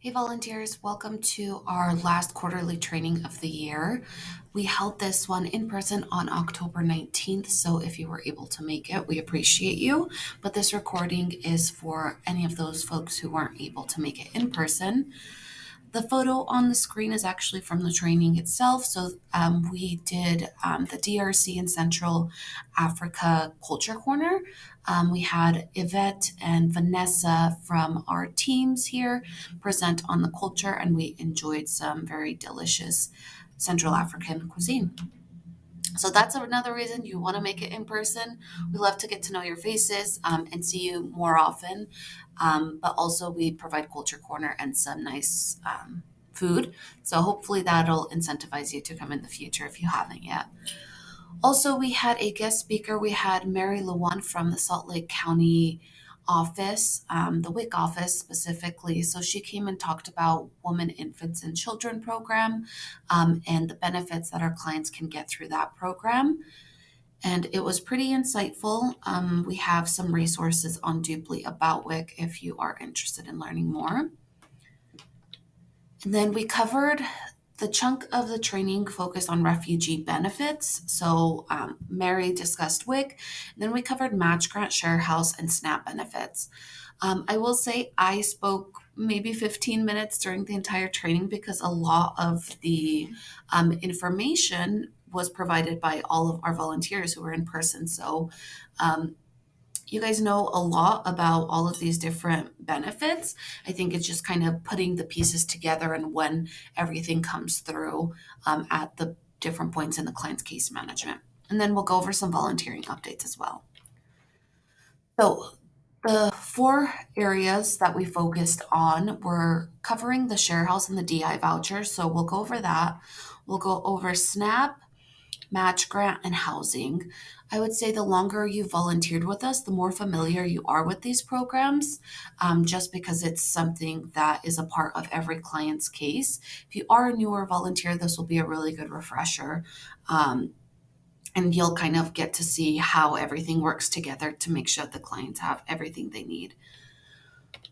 Hey volunteers, welcome to our last quarterly training of the year. We held this one in person on October 19th, so if you were able to make it, we appreciate you. But this recording is for any of those folks who weren't able to make it in person. The photo on the screen is actually from the training itself. So we did the DRC and Central Africa Culture Corner. We had Yvette and Vanessa from our teams here present on the culture, and we enjoyed some very delicious Central African cuisine. So that's another reason you want to make it in person. We love to get to know your faces and see you more often. But also, we provide Culture Corner and some nice food. So hopefully, that'll incentivize you to come in the future if you haven't yet. Also, we had a guest speaker. We had Mary Lewan from the Salt Lake County office, the WIC office specifically. So she came and talked about Women, Infants, and Children program and the benefits that our clients can get through that program. And it was pretty insightful. We have some resources on Duply about WIC if you are interested in learning more. And then we covered the chunk of the training focused on refugee benefits. So Mary discussed WIC. Then we covered Match Grant, Sharehouse, and SNAP benefits. I will say I spoke maybe 15 minutes during the entire training because a lot of the information was provided by all of our volunteers who were in person. So you guys know a lot about all of these different benefits. I think it's just kind of putting the pieces together and when everything comes through at the different points in the client's case management. And then we'll go over some volunteering updates as well. So the four areas that we focused on were covering the Sharehouse and the DI vouchers. So we'll go over that. We'll go over SNAP, Match Grant, and housing. I would say the longer you volunteered with us, the more familiar you are with these programs, just because it's something that is a part of every client's case. If you are a newer volunteer, this will be a really good refresher. And you'll kind of get to see how everything works together to make sure the clients have everything they need.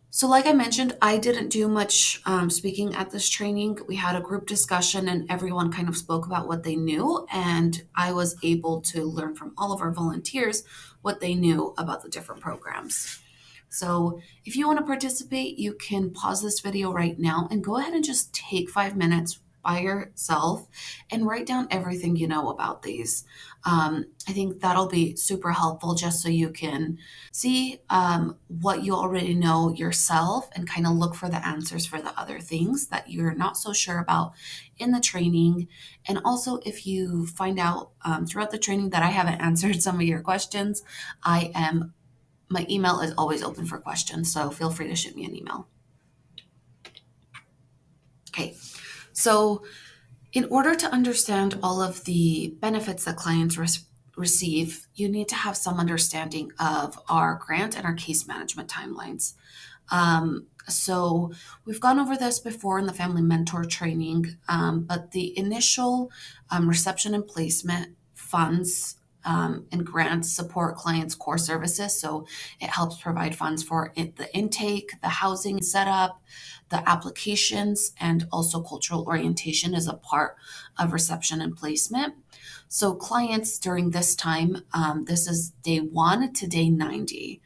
So, like I mentioned, I didn't do much speaking at this training. We had a group discussion and everyone kind of spoke about what they knew. And I was able to learn from all of our volunteers what they knew about the different programs. So, if you want to participate, you can pause this video right now and go ahead and just take 5 minutes by yourself and write down everything you know about these. I think that'll be super helpful just so you can see what you already know yourself and kind of look for the answers for the other things that you're not so sure about in the training. And also, if you find out throughout the training that I haven't answered some of your questions, my email is always open for questions, so feel free to shoot me an email. Okay, so in order to understand all of the benefits that clients receive, you need to have some understanding of our grant and our case management timelines. So we've gone over this before in the family mentor training, but the initial reception and placement funds and grants support clients' core services. So it helps provide funds for the intake, the housing setup, the applications, and also cultural orientation is a part of reception and placement. So clients during this time, this is day 1 to day 90.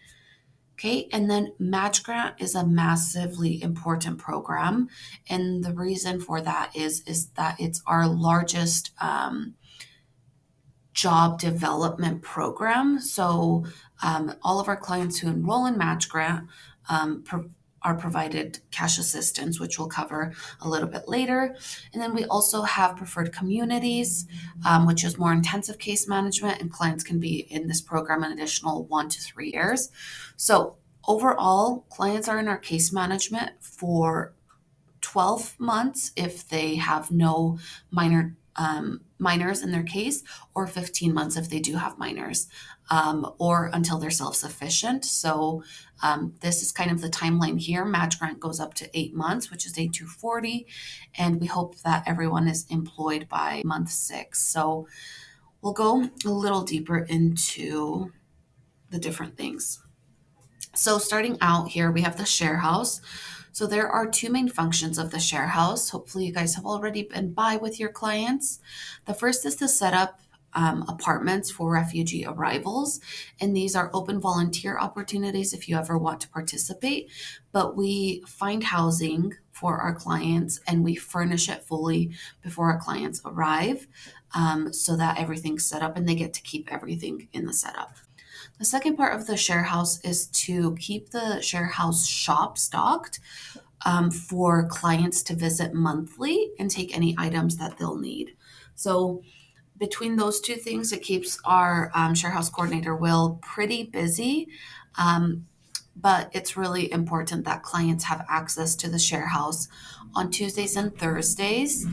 Okay, and then Match Grant is a massively important program, and the reason for that is that it's our largest job development program. So all of our clients who enroll in Match Grant are provided cash assistance, which we'll cover a little bit later. And then we also have preferred communities, which is more intensive case management, and clients can be in this program an additional 1 to 3 years. So overall, clients are in our case management for 12 months if they have no minors in their case, or 15 months if they do have minors, or until they're self-sufficient. So this is kind of the timeline here. Match Grant goes up to 8 months, which is day 240, and we hope that everyone is employed by month 6. So we'll go a little deeper into the different things. So starting out here, we have the Sharehouse. So there are two main functions of the share house. Hopefully you guys have already been by with your clients. The first is to set up apartments for refugee arrivals, and these are open volunteer opportunities if you ever want to participate. But we find housing for our clients and we furnish it fully before our clients arrive, so that everything's set up and they get to keep everything in the setup. The second part of the share house is to keep the share house shop stocked, for clients to visit monthly and take any items that they'll need. So between those two things, it keeps our share house coordinator Will pretty busy. Um, but it's really important that clients have access to the share house on Tuesdays and Thursdays.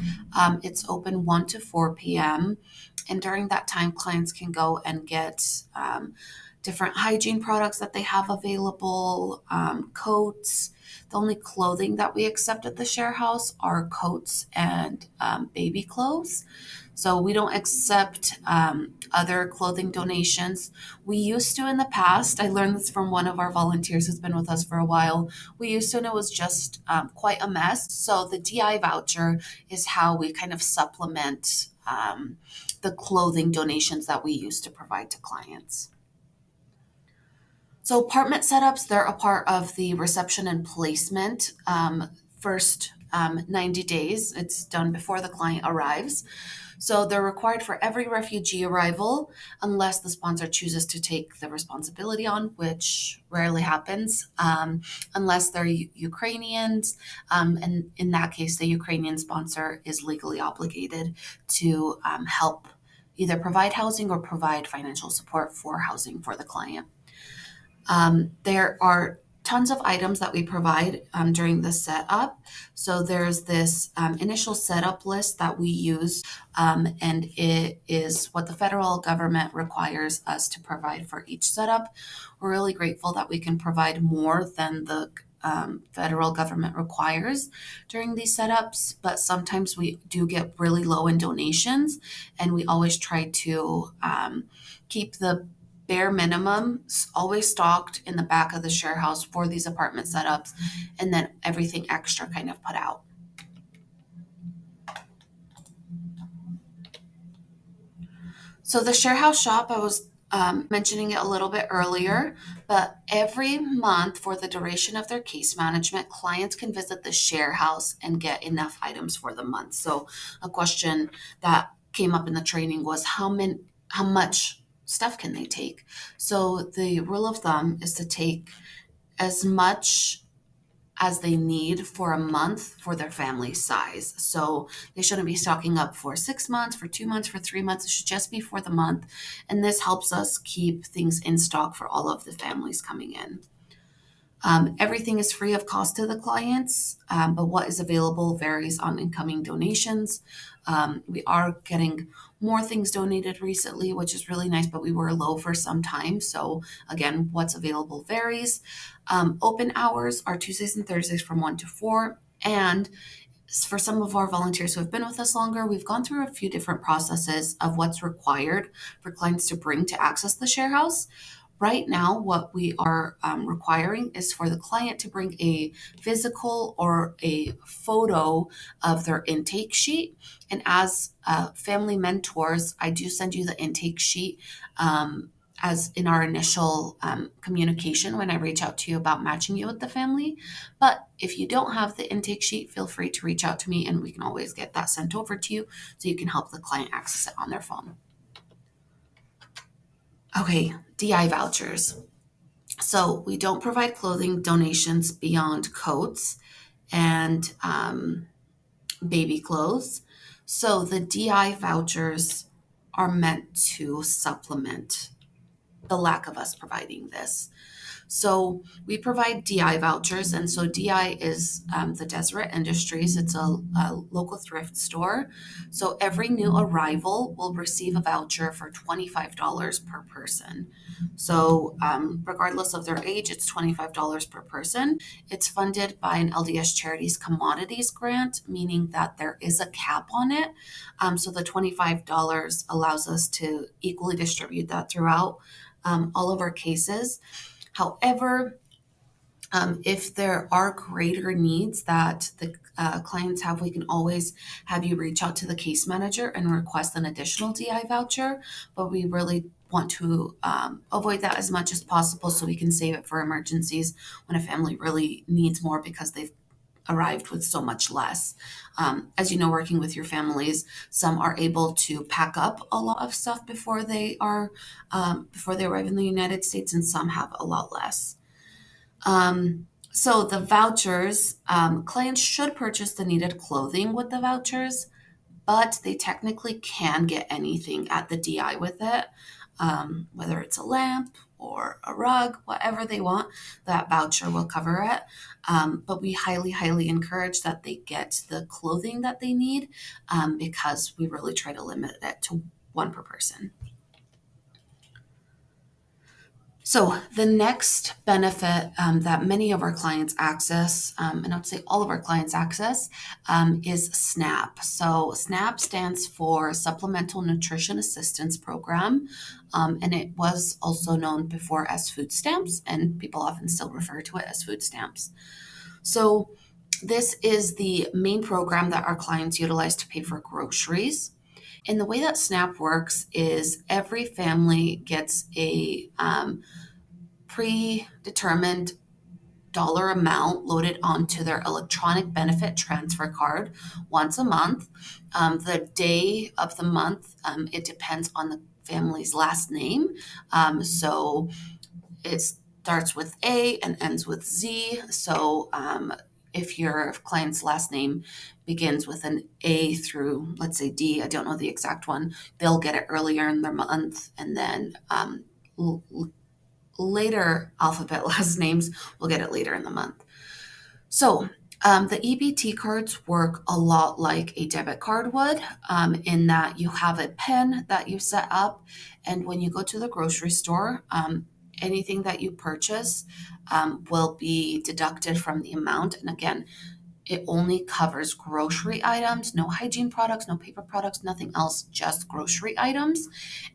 It's open 1 to 4 p.m. And during that time, clients can go and get different hygiene products that they have available, coats. The only clothing that we accept at the share house are coats and baby clothes. So we don't accept other clothing donations. We used to in the past. I learned this from one of our volunteers who's been with us for a while. We used to, and it was just quite a mess. So the DI voucher is how we kind of supplement the clothing donations that we used to provide to clients. So apartment setups, they're a part of the reception and placement first 90 days. It's done before the client arrives. So they're required for every refugee arrival unless the sponsor chooses to take the responsibility on, which rarely happens, unless they're Ukrainians. And in that case, the Ukrainian sponsor is legally obligated to help either provide housing or provide financial support for housing for the client. There are tons of items that we provide during the setup. So there's this initial setup list that we use, and it is what the federal government requires us to provide for each setup. We're really grateful that we can provide more than the federal government requires during these setups, but sometimes we do get really low in donations, and we always try to keep the bare minimum always stocked in the back of the share house for these apartment setups, and then everything extra kind of put out. So the share house shop, I was mentioning it a little bit earlier, but every month for the duration of their case management, clients can visit the share house and get enough items for the month. So a question that came up in the training was how much stuff can they take? So the rule of thumb is to take as much as they need for a month for their family size. So they shouldn't be stocking up for 6 months, for 2 months, for 3 months. It should just be for the month. And this helps us keep things in stock for all of the families coming in. Everything is free of cost to the clients, but what is available varies on incoming donations. We are getting more things donated recently, which is really nice, but we were low for some time. So again, what's available varies. Open hours are Tuesdays and Thursdays from 1 to 4. And for some of our volunteers who have been with us longer, we've gone through a few different processes of what's required for clients to bring to access the share house. Right now, what we are requiring is for the client to bring a physical or a photo of their intake sheet. And as family mentors, I do send you the intake sheet as in our initial communication when I reach out to you about matching you with the family. But if you don't have the intake sheet, feel free to reach out to me and we can always get that sent over to you so you can help the client access it on their phone. Okay, DI vouchers. So we don't provide clothing donations beyond coats and baby clothes. So the DI vouchers are meant to supplement the lack of us providing this. So we provide DI vouchers, and so DI is the Deseret Industries. It's a local thrift store. So every new arrival will receive a voucher for $25 per person. So regardless of their age, it's $25 per person. It's funded by an LDS Charities Commodities Grant, meaning that there is a cap on it. So the $25 allows us to equally distribute that throughout all of our cases. However, If there are greater needs that the clients have, we can always have you reach out to the case manager and request an additional DI voucher. But we really want to avoid that as much as possible so we can save it for emergencies when a family really needs more because they've arrived with so much less. As you know, working with your families, some are able to pack up a lot of stuff before they arrive in the United States, and some have a lot less. So the vouchers, clients should purchase the needed clothing with the vouchers, but they technically can get anything at the DI with it, whether it's a lamp or a rug, whatever they want, that voucher will cover it. But we highly, highly encourage that they get the clothing that they need because we really try to limit it to one per person. So the next benefit that many of our clients access, and I would say all of our clients access, is SNAP. So SNAP stands for Supplemental Nutrition Assistance Program, and it was also known before as food stamps, and people often still refer to it as food stamps. So this is the main program that our clients utilize to pay for groceries. And the way that SNAP works is every family gets a predetermined dollar amount loaded onto their electronic benefit transfer card once a month. The day of the month, it depends on the family's last name. So it starts with A and ends with Z. So if your client's last name begins with an A through, let's say D, I don't know the exact one, they'll get it earlier in their month, and then later alphabet last names will get it later in the month. So the EBT cards work a lot like a debit card would, in that you have a PIN that you set up, and when you go to the grocery store, anything that you purchase will be deducted from the amount. And again, it only covers grocery items, no hygiene products, no paper products, nothing else, just grocery items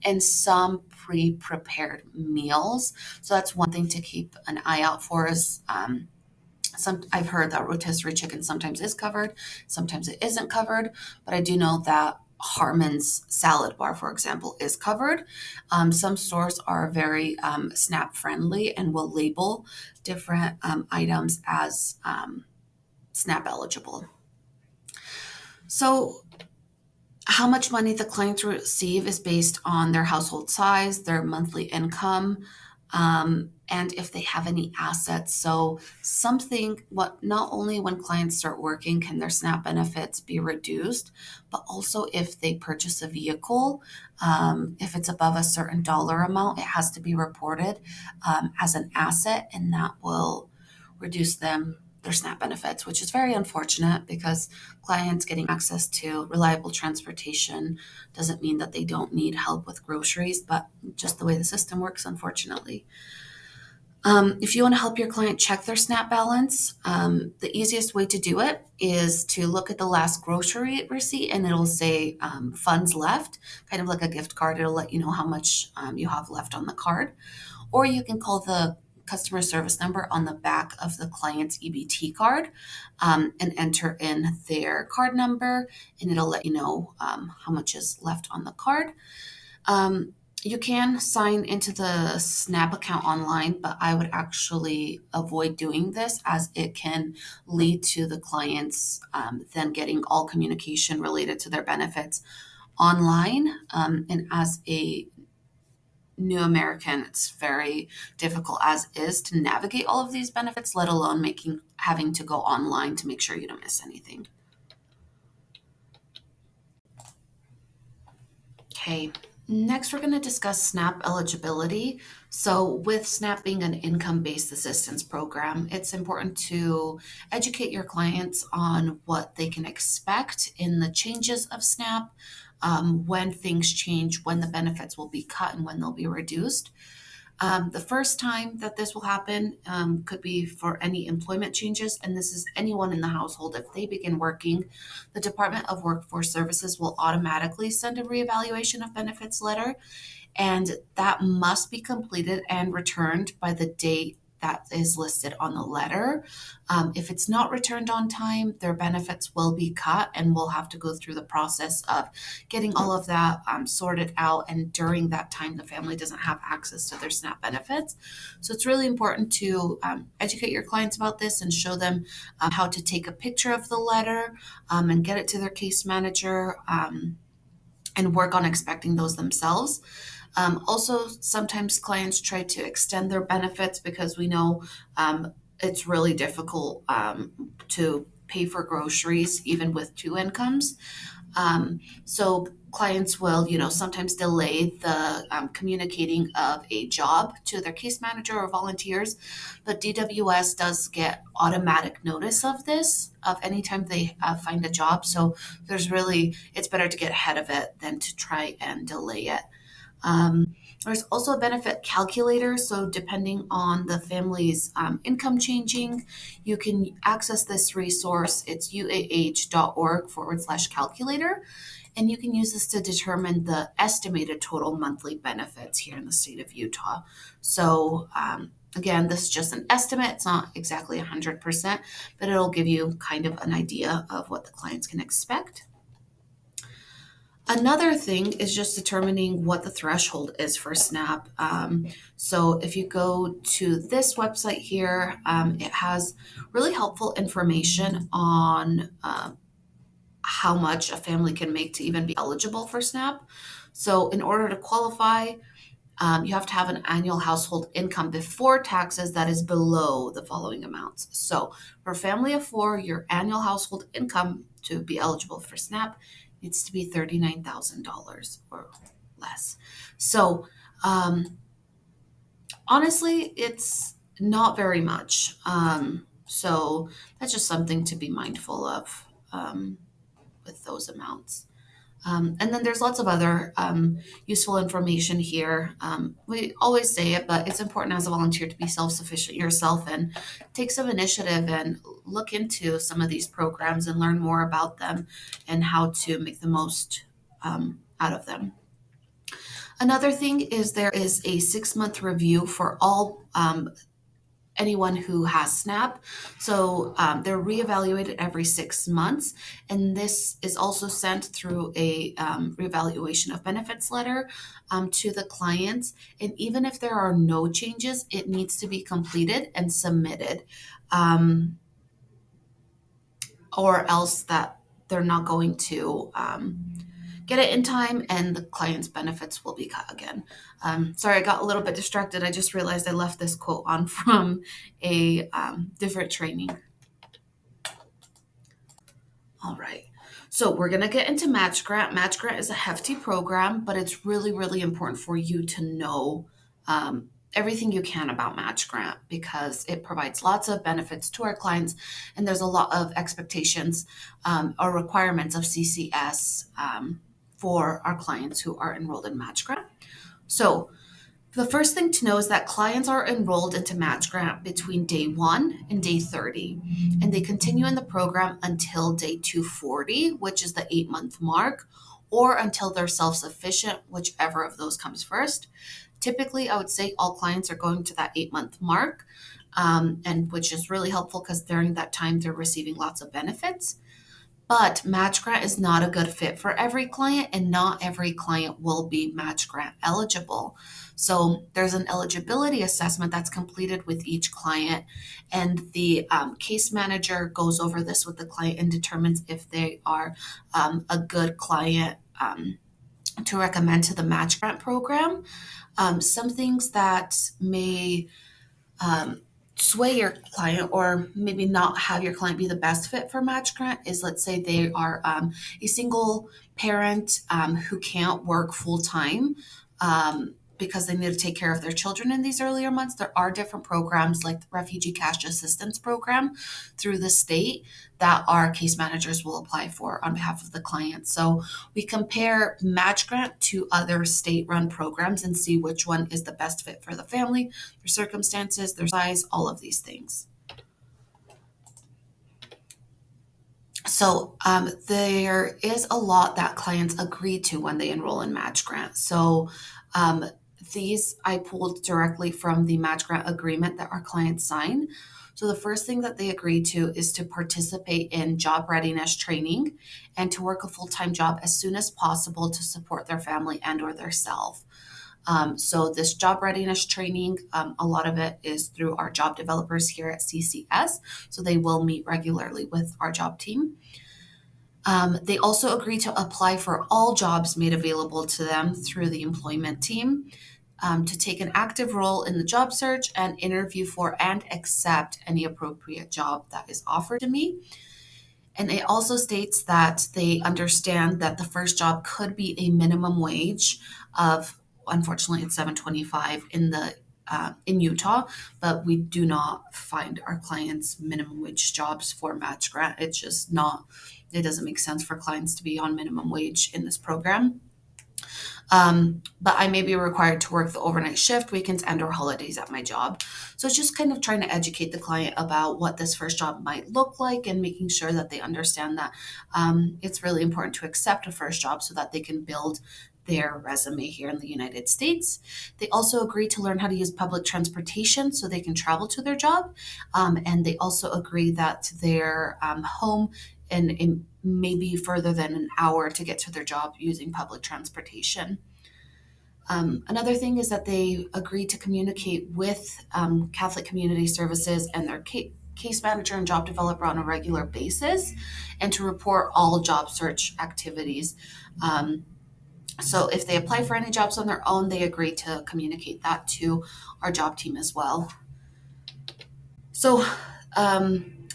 and some pre-prepared meals. So that's one thing to keep an eye out for is I've heard that rotisserie chicken sometimes is covered, sometimes it isn't covered, but I do know that Harmon's salad bar, for example, is covered. Some stores are very SNAP friendly and will label different items as SNAP eligible. So how much money the clients receive is based on their household size, their monthly income, and if they have any assets. So not only when clients start working can their SNAP benefits be reduced, but also if they purchase a vehicle, if it's above a certain dollar amount, it has to be reported as an asset, and that will reduce their SNAP benefits, which is very unfortunate because clients getting access to reliable transportation doesn't mean that they don't need help with groceries, but just the way the system works, unfortunately. If you want to help your client check their SNAP balance, the easiest way to do it is to look at the last grocery receipt and it'll say funds left, kind of like a gift card. It'll let you know how much you have left on the card. Or you can call the customer service number on the back of the client's EBT card and enter in their card number, and it'll let you know how much is left on the card. You can sign into the SNAP account online, but I would actually avoid doing this as it can lead to the clients then getting all communication related to their benefits online. And as a new American, it's very difficult as is to navigate all of these benefits, let alone having to go online to make sure you don't miss anything. Okay, next we're going to discuss SNAP eligibility. So with SNAP being an income-based assistance program, it's important to educate your clients on what they can expect in the changes of SNAP, when things change, when the benefits will be cut and when they'll be reduced. The first time that this will happen could be for any employment changes, and this is anyone in the household. If they begin working, the Department of Workforce Services will automatically send a reevaluation of benefits letter, and that must be completed and returned by the date that is listed on the letter. If it's not returned on time, their benefits will be cut, and we'll have to go through the process of getting all of that sorted out. And during that time, the family doesn't have access to their SNAP benefits. So it's really important to educate your clients about this and show them how to take a picture of the letter and get it to their case manager and work on expecting those themselves. Also, sometimes clients try to extend their benefits because we know it's really difficult to pay for groceries even with two incomes. So clients will, sometimes delay the communicating of a job to their case manager or volunteers, but DWS does get automatic notice of this of anytime they find a job. So it's better to get ahead of it than to try and delay it. There's also a benefit calculator. So depending on the family's income changing, you can access this resource. It's uah.org/calculator. And you can use this to determine the estimated total monthly benefits here in the state of Utah. So again, this is just an estimate. It's not exactly 100%, but it'll give you kind of an idea of what the clients can expect. Another thing is just determining what the threshold is for SNAP. So if you go to this website here, it has really helpful information on how much a family can make to even be eligible for SNAP. So in order to qualify, you have to have an annual household income before taxes that is below the following amounts. So for a family of four, your annual household income to be eligible for SNAP needs to be $39,000 or less. So honestly, it's not very much. So that's just something to be mindful of with those amounts. And then there's lots of other useful information here. We always say it, but it's important as a volunteer to be self-sufficient yourself and take some initiative and look into some of these programs and learn more about them and how to make the most out of them. Another thing is there is a 6-month review for all anyone who has SNAP. So they're reevaluated every 6 months. And this is also sent through a reevaluation of benefits letter to the clients. And even if there are no changes, it needs to be completed and submitted. Or else that they're not going to get it in time and the client's benefits will be cut again. Sorry, I got a little bit distracted. I just realized I left this quote on from a different training. All right. So we're going to get into Match Grant. Match Grant is a hefty program, but it's really, really important for you to know everything you can about Match Grant because it provides lots of benefits to our clients, and there's a lot of expectations or requirements of CCS for our clients who are enrolled in Match Grant. So the first thing to know is that clients are enrolled into Match Grant between day 1 and day 30, and they continue in the program until day 240, which is the 8-month mark, or until they're self-sufficient, whichever of those comes first. Typically, I would say all clients are going to that 8-month mark, and which is really helpful because during that time, they're receiving lots of benefits. But Match Grant is not a good fit for every client, and not every client will be Match Grant eligible. So there's an eligibility assessment that's completed with each client, and the case manager goes over this with the client and determines if they are a good client to recommend to the Match Grant program. Some things that may sway your client or maybe not have your client be the best fit for Match Grant is, let's say they are a single parent who can't work full time because they need to take care of their children in these earlier months. There are different programs like the Refugee Cash Assistance Program through the state that our case managers will apply for on behalf of the client. So we compare Match Grant to other state-run programs and see which one is the best fit for the family, their circumstances, their size, all of these things. So there is a lot that clients agree to when they enroll in Match Grant. So these I pulled directly from the match grant agreement that our clients sign. So the first thing that they agree to is to participate in job readiness training and to work a full-time job as soon as possible to support their family and or their self. So this job readiness training, a lot of it is through our job developers here at CCS. So they will meet regularly with our job team. They also agree to apply for all jobs made available to them through the employment team, to take an active role in the job search and interview for and accept any appropriate job that is offered to me. And it also states that they understand that the first job could be a minimum wage of, unfortunately, it's 7.25 in Utah, but we do not find our clients minimum wage jobs for match grant. It's just not. It doesn't make sense for clients to be on minimum wage in this program. But I may be required to work the overnight shift, weekends, and or holidays at my job. So it's just kind of trying to educate the client about what this first job might look like and making sure that they understand that it's really important to accept a first job so that they can build their resume here in the United States. They also agree to learn how to use public transportation so they can travel to their job. And they also agree that their home and maybe further than an hour to get to their job using public transportation. Another thing is that they agree to communicate with Catholic Community Services and their case manager and job developer on a regular basis and to report all job search activities. So if they apply for any jobs on their own, they agree to communicate that to our job team as well. So,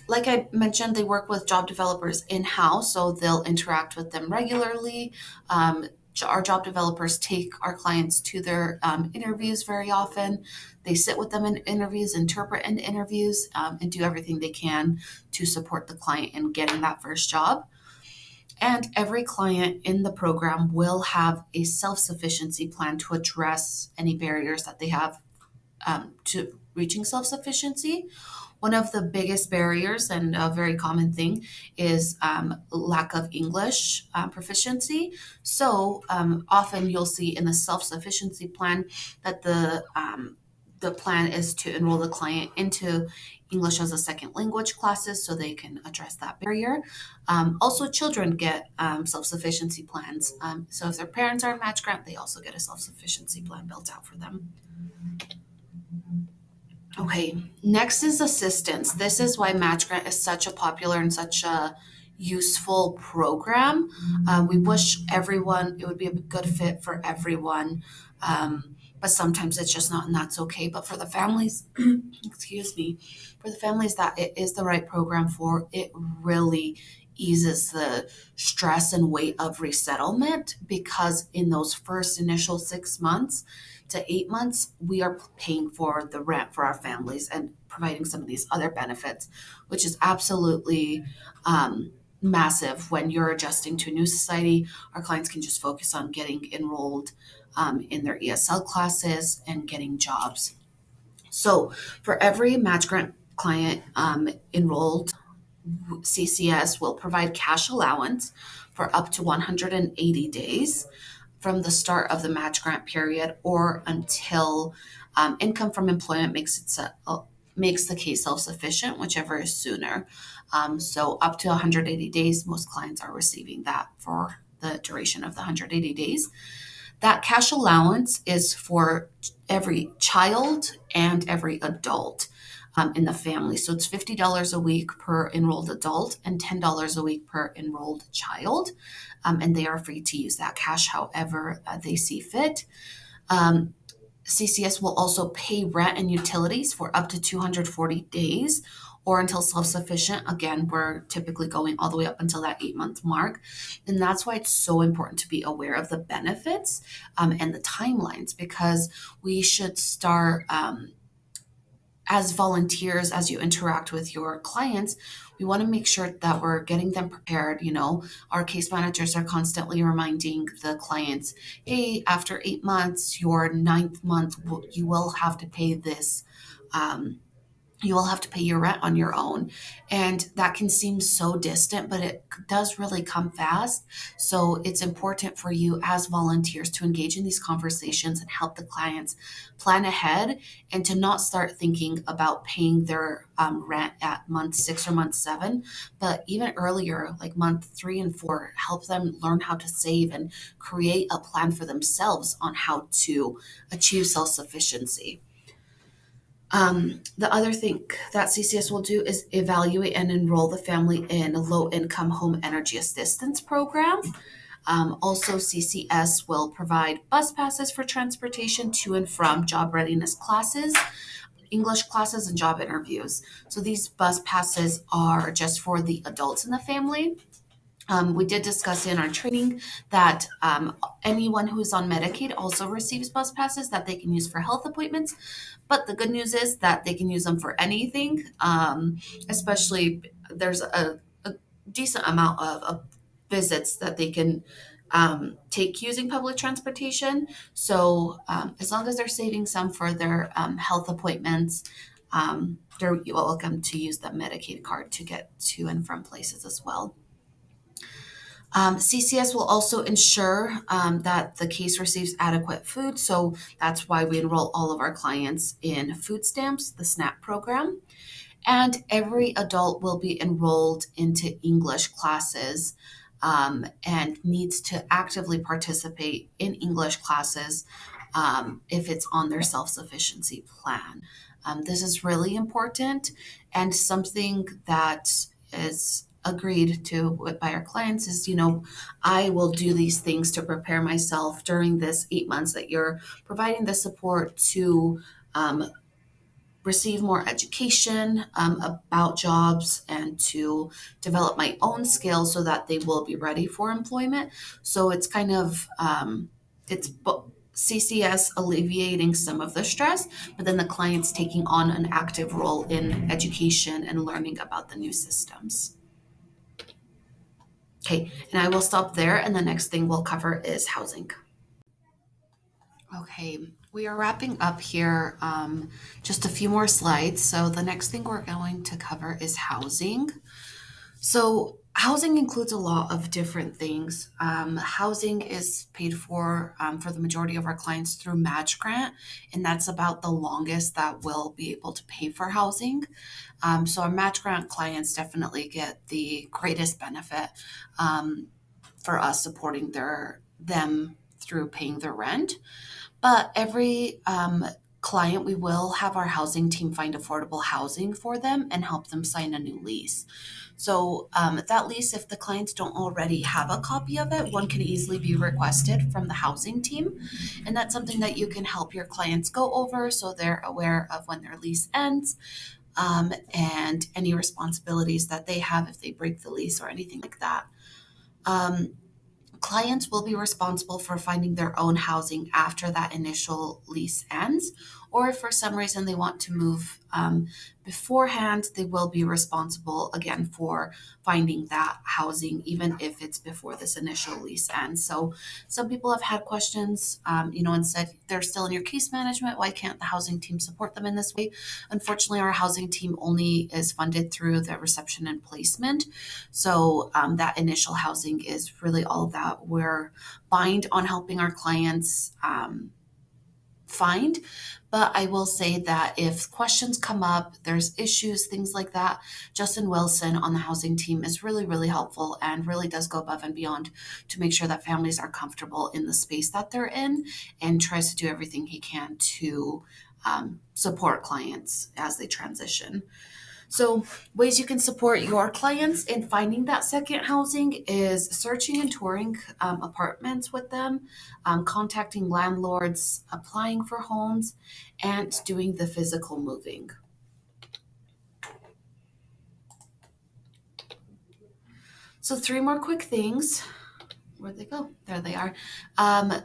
like I mentioned, they work with job developers in-house, so they'll interact with them regularly. Our job developers take our clients to their interviews very often. They sit with them in interviews, interpret in interviews, and do everything they can to support the client in getting that first job. And every client in the program will have a self-sufficiency plan to address any barriers that they have to reaching self-sufficiency. One of the biggest barriers and a very common thing is lack of English proficiency. So often you'll see in the self-sufficiency plan that the plan is to enroll the client into English as a second language classes so they can address that barrier. Also, children get self-sufficiency plans. So if their parents are in match grant, they also get a self-sufficiency plan built out for them. Okay, next is assistance. This is why Match Grant is such a popular and such a useful program. We wish everyone, it would be a good fit for everyone, but sometimes it's just not, and that's okay. But for the families, excuse me, for the families that it is the right program for, it really eases the stress and weight of resettlement because in those first initial 6 months, to 8 months, we are paying for the rent for our families and providing some of these other benefits, which is absolutely massive when you're adjusting to a new society. Our clients can just focus on getting enrolled in their ESL classes and getting jobs. So for every match grant client enrolled, CCS will provide cash allowance for up to 180 days from the start of the match grant period or until income from employment makes the case self-sufficient, whichever is sooner. So up to 180 days, most clients are receiving that for the duration of the 180 days. That cash allowance is for every child and every adult in the family. So it's $50 a week per enrolled adult and $10 a week per enrolled child. And they are free to use that cash however they see fit. CCS will also pay rent and utilities for up to 240 days or until self-sufficient. Again, we're typically going all the way up until that 8-month mark. And that's why it's so important to be aware of the benefits and the timelines, because we should start as volunteers, as you interact with your clients, we want to make sure that we're getting them prepared. You know, our case managers are constantly reminding the clients, hey, after 8 months, your ninth month, you will have to pay this you will have to pay your rent on your own. And that can seem so distant, but it does really come fast. So it's important for you as volunteers to engage in these conversations and help the clients plan ahead and to not start thinking about paying their rent at month 6 or month 7, but even earlier, like month 3 and 4, help them learn how to save and create a plan for themselves on how to achieve self sufficiency. The other thing that CCS will do is evaluate and enroll the family in a low income home energy assistance program. Also, CCS will provide bus passes for transportation to and from job readiness classes, English classes, and job interviews. So, these bus passes are just for the adults in the family. We did discuss in our training that anyone who is on Medicaid also receives bus passes that they can use for health appointments. But the good news is that they can use them for anything, especially there's a decent amount of visits that they can take using public transportation. So as long as they're saving some for their health appointments, they're welcome to use the Medicaid card to get to and from places as well. CCS will also ensure that the case receives adequate food. So that's why we enroll all of our clients in food stamps, the SNAP program. And every adult will be enrolled into English classes and needs to actively participate in English classes if it's on their self sufficiency plan. This is really important and something that is agreed to by our clients is, I will do these things to prepare myself during this 8 months that you're providing the support to receive more education about jobs and to develop my own skills so that they will be ready for employment. So it's kind of CCS alleviating some of the stress, but then the client's taking on an active role in education and learning about the new systems. Okay, and I will stop there, and the next thing we'll cover is housing. Okay, we are wrapping up here. Just a few more slides. So the next thing we're going to cover is housing. So housing includes a lot of different things. Housing is paid for the majority of our clients through match grant, and that's about the longest that we'll be able to pay for housing. So our match grant clients definitely get the greatest benefit for us supporting them through paying their rent. But every client, we will have our housing team find affordable housing for them and help them sign a new lease. So that lease, if the clients don't already have a copy of it, one can easily be requested from the housing team. And that's something that you can help your clients go over so they're aware of when their lease ends and any responsibilities that they have if they break the lease or anything like that. Um, Clients will be responsible for finding their own housing after that initial lease ends, or if for some reason they want to move beforehand, they will be responsible again for finding that housing, even if it's before this initial lease ends. So, some people have had questions, and said they're still in your case management. Why can't the housing team support them in this way? Unfortunately, our housing team only is funded through the reception and placement. So that initial housing is really all that we're bind on helping our clients find. But I will say that if questions come up, there's issues, things like that, Justin Wilson on the housing team is really, really helpful and really does go above and beyond to make sure that families are comfortable in the space that they're in and tries to do everything he can to support clients as they transition. So, ways you can support your clients in finding that second housing is searching and touring apartments with them, contacting landlords, applying for homes, and doing the physical moving. So, three more quick things. Where'd they go? There they are.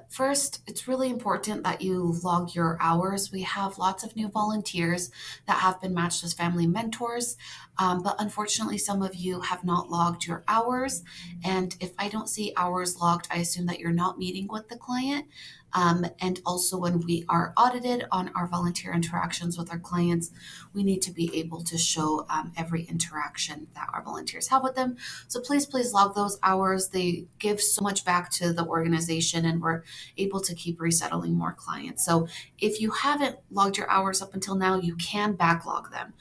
First, it's really important that you log your hours. We have lots of new volunteers that have been matched as family mentors, but unfortunately, some of you have not logged your hours. And if I don't see hours logged, I assume that you're not meeting with the client. And also, when we are audited on our volunteer interactions with our clients, we need to be able to show every interaction that our volunteers have with them. So please log those hours. They give so much back to the organization, and we're able to keep resettling more clients. So if you haven't logged your hours up until now, you can backlog them.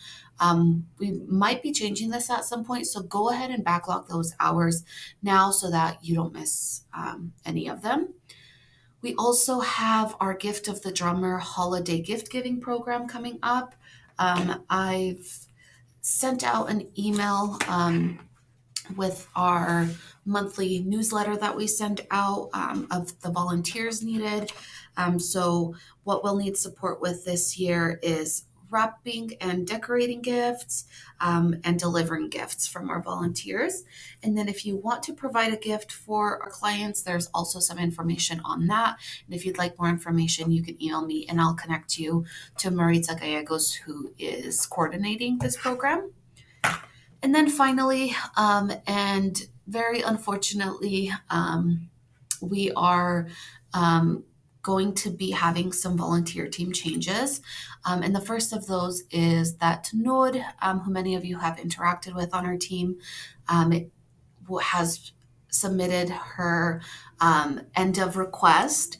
We might be changing this at some point, so go ahead and backlog those hours now so that you don't miss any of them. We also have our Gift of the Drummer holiday gift giving program coming up. I've sent out an email with our monthly newsletter that we send out of the volunteers needed. So, what we'll need support with this year is wrapping and decorating gifts and delivering gifts from our volunteers. And then, if you want to provide a gift for our clients, there's also some information on that. And if you'd like more information, you can email me and I'll connect you to Maritza Gallegos, who is coordinating this program. And then finally, and very unfortunately, we are going to be having some volunteer team changes. And the first of those is that Nord, who many of you have interacted with on our team, has submitted her end of request.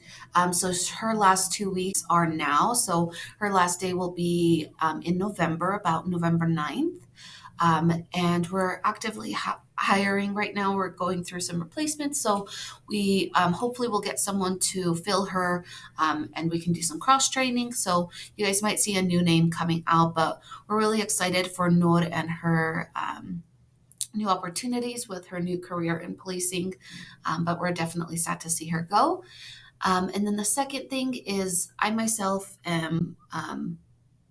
So her last 2 weeks are now. So her last day will be in November, about November 9th. And we're actively hiring right now. We're going through some replacements. So we hopefully will get someone to fill her and we can do some cross training. So you guys might see a new name coming out, but we're really excited for Noor and her new opportunities with her new career in policing. But we're definitely sad to see her go. And then the second thing is I myself am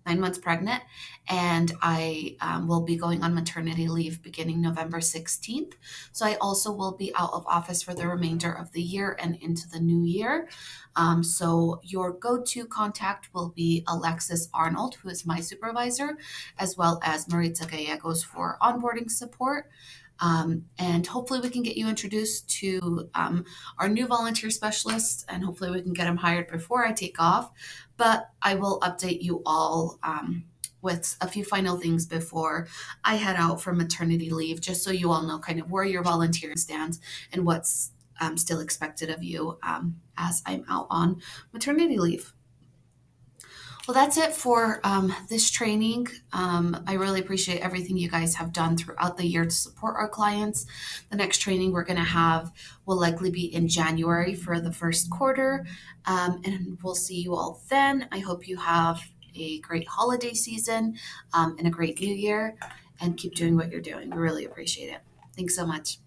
9 months pregnant, and I will be going on maternity leave beginning November 16th. So I also will be out of office for the remainder of the year and into the new year. So your go-to contact will be Alexis Arnold, who is my supervisor, as well as Maritza Gallegos for onboarding support. And hopefully we can get you introduced to our new volunteer specialists, and hopefully we can get them hired before I take off. But I will update you all with a few final things before I head out for maternity leave, just so you all know kind of where your volunteering stands and what's still expected of you as I'm out on maternity leave. Well, that's it for this training. I really appreciate everything you guys have done throughout the year to support our clients. The next training we're going to have will likely be in January for the first quarter, and we'll see you all then. I hope you have a great holiday season and a great new year, and keep doing what you're doing. We really appreciate it. Thanks so much.